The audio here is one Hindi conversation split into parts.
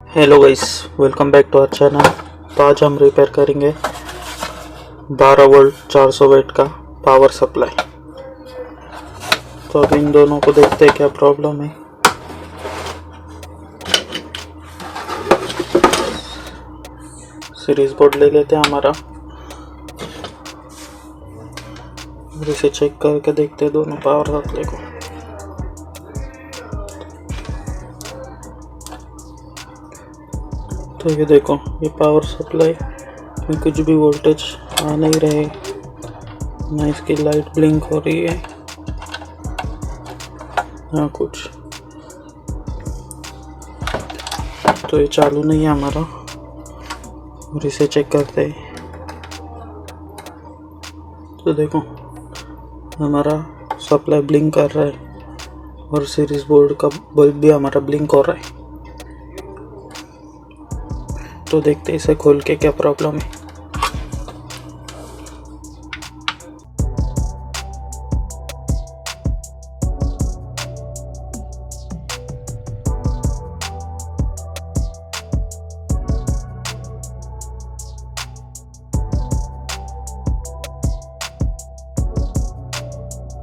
Hello guys, welcome back to our channel. तो आज हम रिपेयर करेंगे 12 वोल्ट 400 वाट का पावर सप्लाई। तो अब इन दोनों को देखते हैं क्या प्रॉब्लम है। सीरीज बोर्ड ले लेते हैं हमारा और इसे चेक करके देखते हैं दोनों पावर सप्लाई को। तो ये देखो, ये पावर सप्लाई में कुछ भी वोल्टेज आ नहीं रहे, ना इसकी लाइट ब्लिंक हो रही है ना कुछ। तो ये चालू नहीं है हमारा और इसे चेक करते हैं। तो देखो, हमारा सप्लाई ब्लिंक कर रहा है और सीरीज बोर्ड का बल्ब भी हमारा ब्लिंक हो रहा है। तो देखते इसे खोल के क्या प्रॉब्लम है।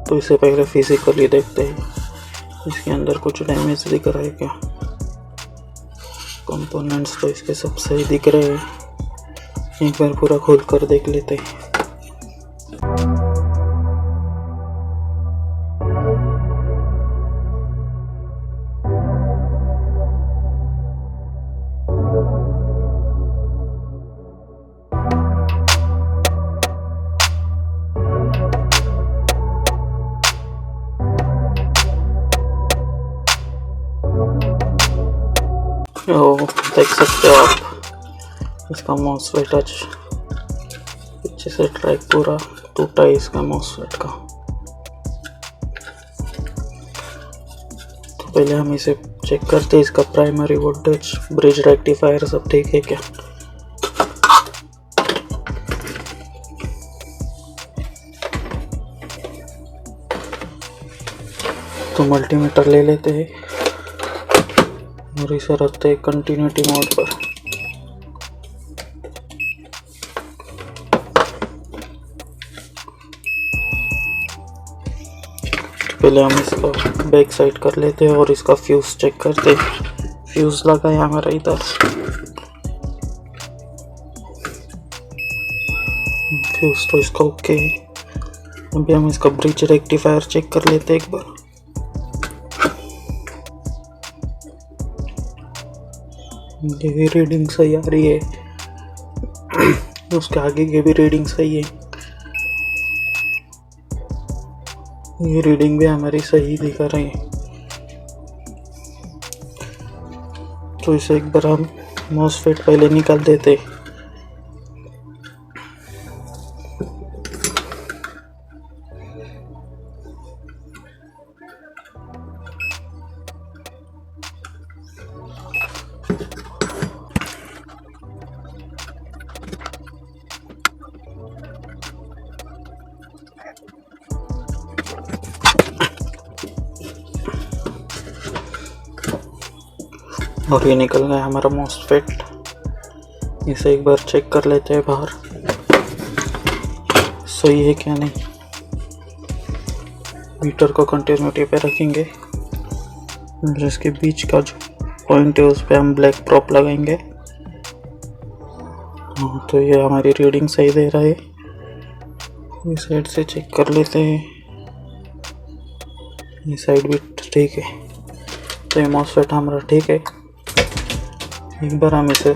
तो इसे पहले फिजिकली देखते हैं, इसके अंदर कुछ डैमेज दिख रहा है क्या। कंपोनेंट्स तो इसके सब सही दिख रहे हैं। एक बार पूरा खोल कर देख लेते हैं। देख सकते हो आप, इसका मॉसफेट आज पीछे से ट्रैक पूरा टूटा है इसका मॉसफेट का। तो पहले हम इसे चेक करते हैं, इसका प्राइमरी वोल्टेज, ब्रिज रेक्टिफायर सब ठीक है क्या। तो मल्टीमीटर ले लेते हैं और इसे रखते हैं कंटिन्यूटी मोड पर। पहले हम इसका बैक साइड कर लेते हैं और इसका फ्यूज चेक करते हैं। फ्यूज लगा है हमारा इधर, फ्यूज तो इसका ओके है। अभी हम इसका ब्रिज रेक्टिफायर चेक कर लेते हैं एक बार। ये भी रीडिंग सही आ रही है, उसके आगे की भी रीडिंग सही है। ये रीडिंग भी हमारी सही दिखा रही है। तो इसे एक बार हम मॉसफेट पहले निकाल देते हैं। और ये निकल गया हमारा मॉसफेट। इसे एक बार चेक कर लेते हैं बाहर, सही है क्या नहीं। मीटर को कंटिन्यूटी पे रखेंगे और इसके बीच का जो पॉइंट है उस पे हम ब्लैक प्रॉप लगाएंगे। तो ये हमारी रीडिंग सही दे रहा है। इस साइड से चेक कर लेते हैं, ये साइड भी ठीक है। तो ये मॉसफेट हमारा ठीक है। एक बार हम इसे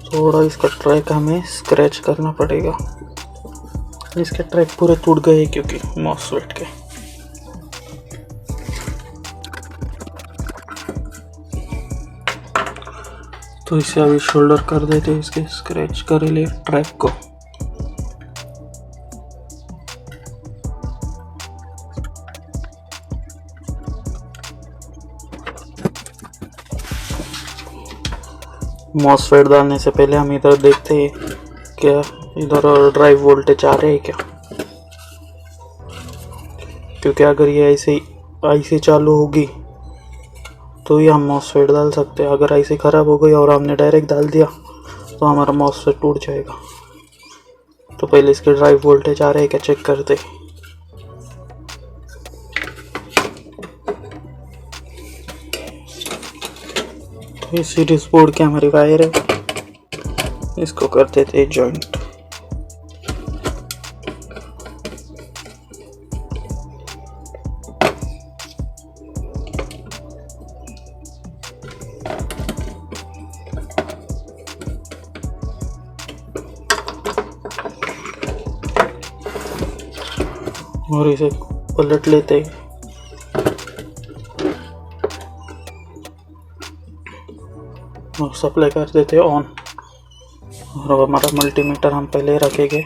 थोड़ा, इसका ट्रैक हमें स्क्रैच करना पड़ेगा। इसके ट्रैक पूरे टूट गए क्योंकि मॉसफेट के। तो इसे अभी शोल्डर कर देते हैं, इसके स्क्रैच कर ले ट्रैक को। मॉसफेट डालने से पहले हम इधर देखते हैं क्या इधर ड्राइव वोल्टेज आ रहे हैं क्या, क्योंकि अगर ये ऐसे चालू होगी तो ही हम मॉसफेट डाल सकते हैं। अगर ऐसे ख़राब हो गई और हमने डायरेक्ट डाल दिया तो हमारा मॉसफेट टूट जाएगा। तो पहले इसके ड्राइव वोल्टेज आ रहे हैं क्या चेक करते। तो ये सीरीज बोर्ड की हमारी वायर है, इसको कर देते हैं जॉइंट। और इसे पलट लेते हैं। और सप्लाई कर देते हैं ऑन। और हमारा मल्टीमीटर हम पहले रखेंगे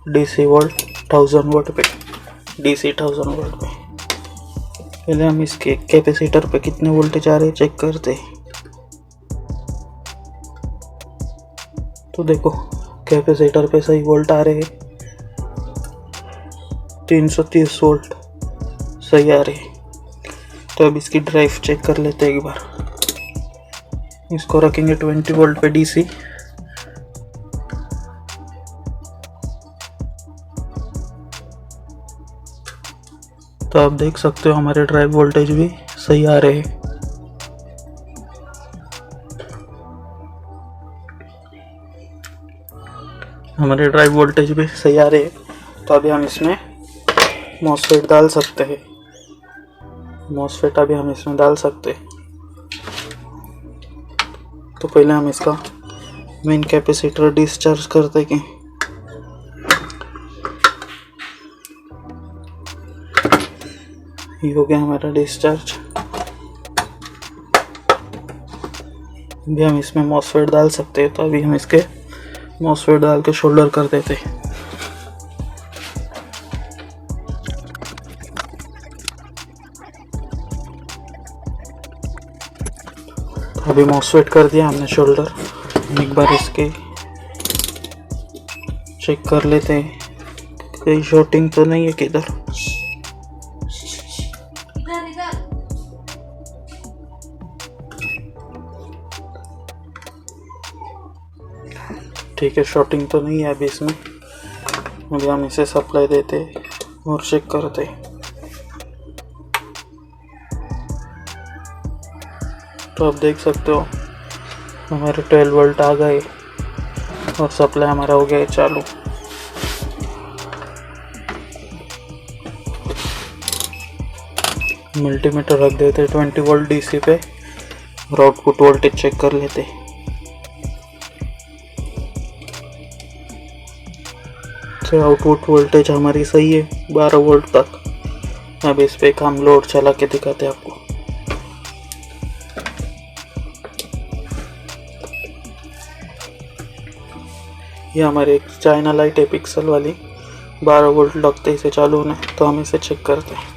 डीसी वोल्ट 1000 वोल्ट पे, डीसी 1000 वोल्ट पे। पहले हम इसके कैपेसिटर पे कितने वोल्टेज आ रहे हैं चेक करते हैं। तो देखो कैपेसिटर पे सही वोल्ट आ रहे हैं, 330 वोल्ट सही आ रहे हैं। तो अब इसकी ड्राइव चेक कर लेते हैं एक बार। इसको रखेंगे 20 वोल्ट पे डीसी। तो आप देख सकते हो हमारे ड्राइव वोल्टेज भी सही आ रहे हैं। हमारे ड्राइव वोल्टेज भी सही आ रहे हैं। तो अभी हम इसमें मॉसफेट डाल सकते हैं। मॉसफेट अभी हम इसमें डाल सकते हैं। तो पहले हम इसका मेन कैपेसिटर डिस्चार्ज करते हैं। ये हो गया हमारा डिस्चार्ज। अभी हम इसमें मॉसफेट डाल सकते हैं। तो अभी हम इसके मॉसफेट डाल के शोल्डर कर देते हैं। अभी मॉसफेट कर दिया हमने शोल्डर। एक बार इसके चेक कर लेते हैं कहीं शॉर्टिंग तो नहीं है किधर। ठीक है, शॉर्टिंग तो नहीं है अभी इसमें। अभी हम इसे सप्लाई देते और चेक करते। तो आप देख सकते हो हमारे 12 वोल्ट आ गए और सप्लाई हमारा हो गया है चालू। मल्टीमीटर रख देते 20 वोल्ट डीसी पे और आउटपुट वोल्टेज चेक कर लेते। तो आउटपुट वोल्टेज हमारी सही है 12 वोल्ट तक। अब इस पे हम लोड चला के दिखाते हैं आपको। ये हमारे एक चाइना लाइट है पिक्सल वाली, 12 वोल्ट लगते इसे चालू होने। तो हम इसे चेक करते हैं।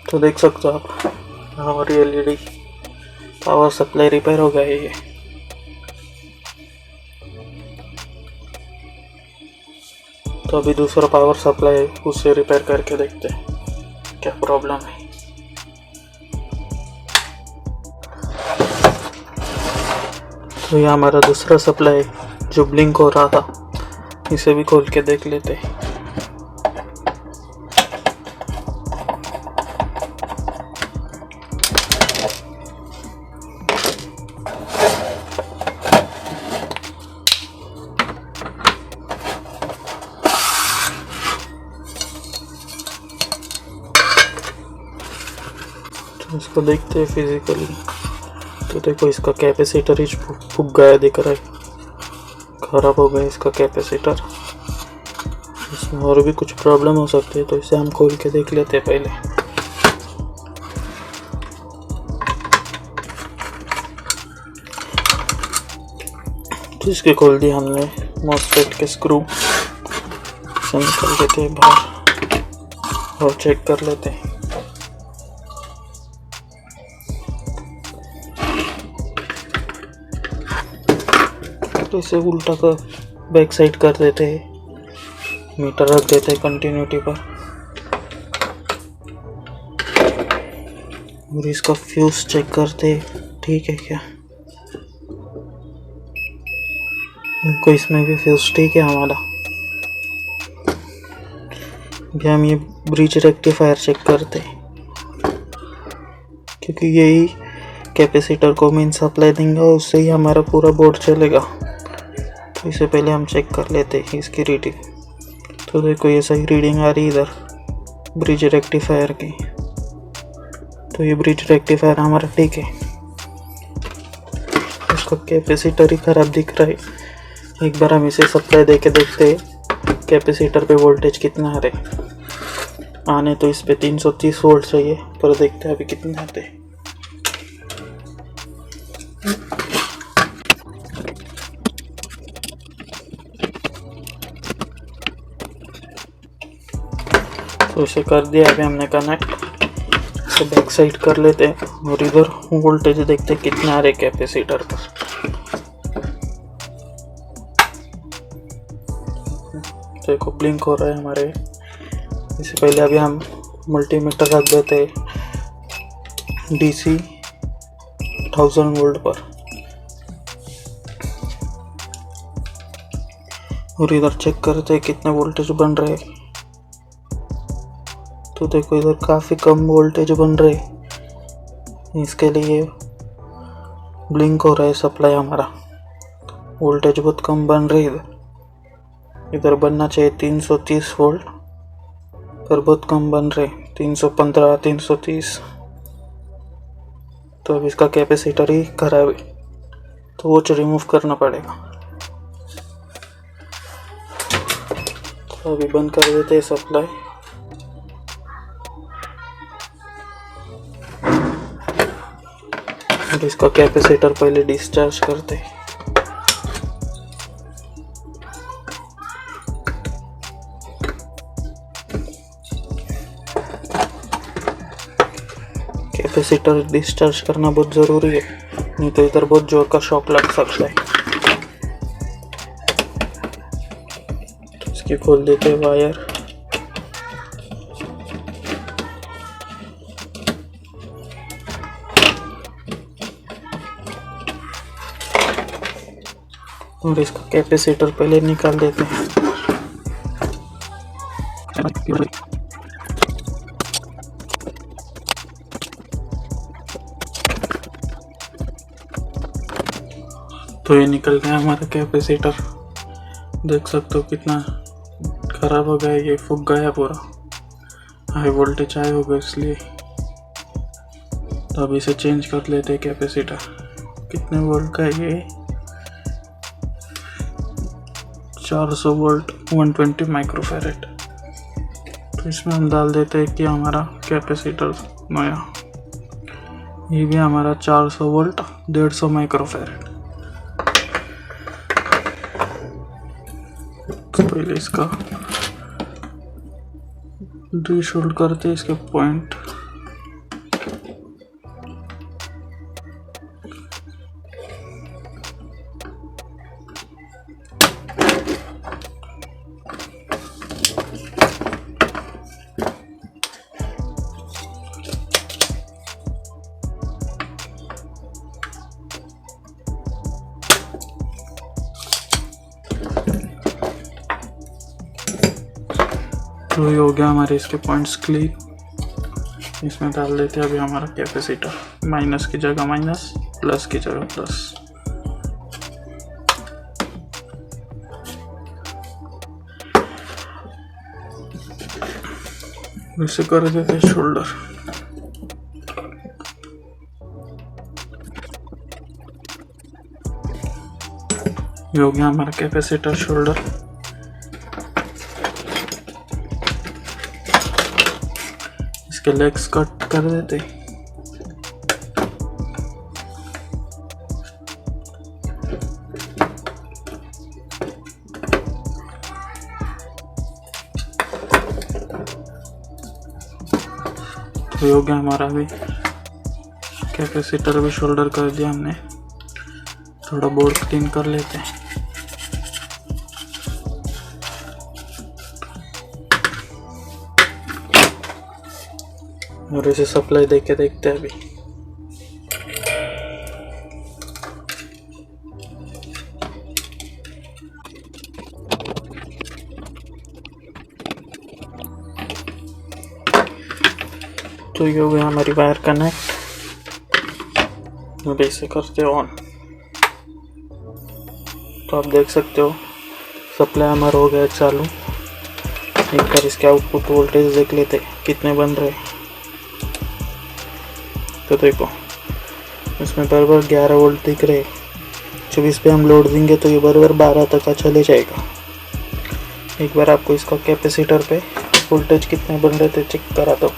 तो देख सकते हो आप हमारी एलईडी पावर सप्लाई रिपेयर हो गया है ये। तो अभी दूसरा पावर सप्लाई है, उससे रिपेयर करके देखते हैं क्या प्रॉब्लम है। तो ये हमारा दूसरा सप्लाई जो ब्लिंक हो रहा था, इसे भी खोल के देख लेते हैं। तो इसको देखते हैं फिजिकली। तो देखो इसका कैपेसिटर ही फूक गया दिख रहा है, खराब हो गया इसका कैपेसिटर। इसमें और भी कुछ प्रॉब्लम हो सकती है, तो इसे हम खोल के देख लेते हैं पहले। तो इसके खोल दिया हमने मॉसफेट के स्क्रू, इसे निकाल देते हैं बाहर और चेक कर लेते हैं। तो इसे उल्टा कर बैक साइड कर देते हैं, मीटर रख देते हैं कंटिन्यूटी पर और इसका फ्यूज चेक करते ठीक है क्या। इनको इसमें भी फ्यूज ठीक है हमारा। अभी हम ये ब्रिज रेक्टिफायर चेक करते क्योंकि यही कैपेसिटर को मेन सप्लाई देंगे और उससे ही हमारा पूरा बोर्ड चलेगा। तो इससे पहले हम चेक कर लेते हैं इसकी रीडिंग। तो देखो ये सही रीडिंग आ रही इधर ब्रिज रेक्टिफायर की। तो ये ब्रिज रेक्टिफायर हमारा ठीक है। इसका कैपेसिटर ही खराब दिख रहा है। एक बार हम इसे सप्लाई दे के देखते हैं कैपेसिटर पे वोल्टेज कितना आ रहे। आने तो इस पे 330 वोल्ट चाहिए, पर देखते हैं अभी कितने आते हैं। तो इसे कर दिया अभी हमने कनेक्ट। इसे बैक साइड कर लेते हैं और इधर वोल्टेज देखते हैं कितना आ रहे कैपेसिटर पर। देखो ब्लिंक हो रहा है हमारे। इससे पहले अभी हम मल्टीमीटर रख देते हैं DC 1000 वोल्ट पर और इधर चेक करते हैं कितने वोल्टेज बन रहे। तो देखो इधर काफ़ी कम वोल्टेज बन रहे। इसके लिए ब्लिंक हो रहा है सप्लाई हमारा, वोल्टेज बहुत कम बन रही है। इधर बनना चाहिए 330 वोल्ट, पर बहुत कम बन रहे 315 330। तो अब इसका कैपेसिटर ही खराब है, तो वो रिमूव करना पड़ेगा। तो अभी बंद कर देते हैं सप्लाई। और इसका कैपेसिटर पहले डिस्चार्ज करते हैं। कैपेसिटर डिस्चार्ज करना बहुत ज़रूरी है, नहीं तो इधर बहुत जोर का शॉक लग सकता है। तो इसकी खोल देते हैं वायर। और इसका कैपेसिटर पहले निकाल देते हैं। तो ये निकल गया हमारा कैपेसिटर। देख सकते हो कितना खराब हो गया, ये फूक गया पूरा। हाई वोल्टेज आए होगा इसलिए। तो अब इसे चेंज कर लेते हैं कैपेसिटर। कितने वोल्ट का है ये? 400 वोल्ट 120 माइक्रोफैरेड। तो इसमें हम डाल देते हैं कि हमारा कैपेसिटर नया, ये भी हमारा 400 वोल्ट 150 माइक्रोफैरेड। तो पहले इसका रीशोल्ड करते इसके पॉइंट। तो ये हो गया हमारे इसके पॉइंट्स क्लियर। इसमें डाल देते हैं अभी हमारा कैपेसिटर, माइनस की जगह माइनस, प्लस की जगह प्लस। इसे कर देते हैं शोल्डर। ये हो गया हमारा कैपेसिटर शोल्डर। इसके लेग्स कट कर देते। तो हो गया हमारा भी कैपेसिटर भी शोल्डर कर दिया हमने। थोड़ा बोर्ड क्लीन कर लेते हैं। और इसे सप्लाई देके देखते हैं अभी। तो ये हो गया हमारी वायर कनेक्ट। अब इसे करते ऑन। तो आप देख सकते हो सप्लाई हमारा हो गया चालू। एक बार इसके आउटपुट वोल्टेज देख लेते कितने बन रहे। तो देखो इसमें बराबर 11 वोल्ट दिख रहे। 24 पे हम लोड देंगे तो ये बराबर 12 तक का चले जाएगा। एक बार आपको इसका कैपेसिटर पे वोल्टेज कितने बन रहे थे चेक करा दो।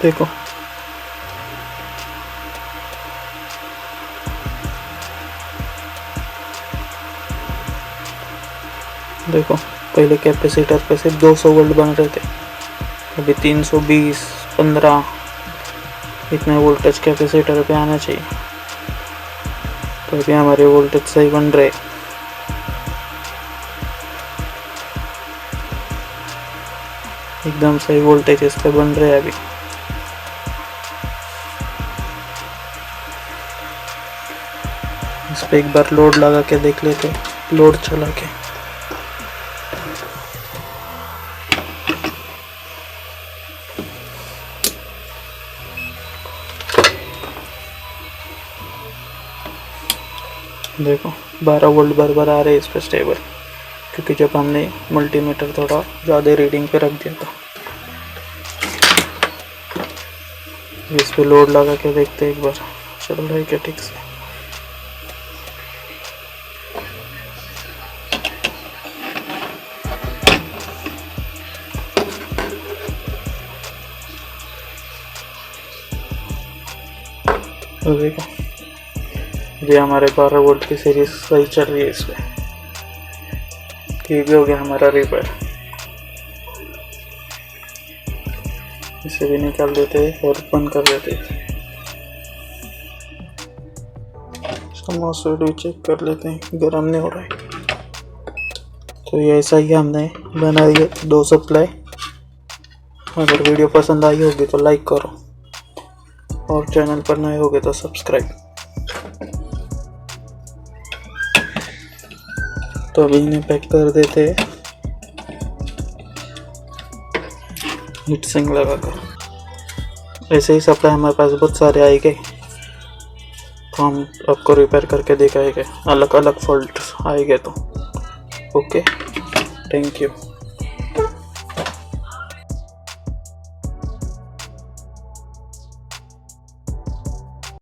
देखो देखो पहले कैपेसिटर पे सिर्फ 200 वोल्ट बन रहे थे, अभी 320, 15 इतने वोल्टेज कैपेसिटर पे आना चाहिए। तो अभी हमारे वोल्टेज सही बन रहे। एकदम सही वोल्टेज इस पे बन रहे अभी। इस पे एक बार लोड लगा के देख लेते, लोड चला के। देखो 12 वोल्ट बराबर आ रहे इस पे स्टेबल, क्योंकि जब हमने मल्टीमीटर थोड़ा ज़्यादा रीडिंग पे रख दिया था। इस पे लोड लगा के देखते एक बार चल रहा है क्या ठीक से। तो देखो ये हमारे 12 वोल्ट की सीरीज सही चल रही है इस पे। ये भी हो गया हमारा रिपेयर। इसे भी निकाल देते और बंद कर देते। मॉसफेट भी चेक कर लेते हैं गर्म नहीं हो रहा है। तो ये ऐसा ही हमने बना दिया 2 सप्लाई। अगर वीडियो पसंद आई होगी तो लाइक करो और चैनल पर नए होगे तो सब्सक्राइब। तो अभी इन्हें पैक कर देते हीट सिंक लगाकर। ऐसे ही सप्लाई हमारे पास बहुत सारे आएंगे, तो हम आपको रिपेयर करके दिखाएंगे अलग अलग फॉल्ट आएंगे तो। Okay, thank you.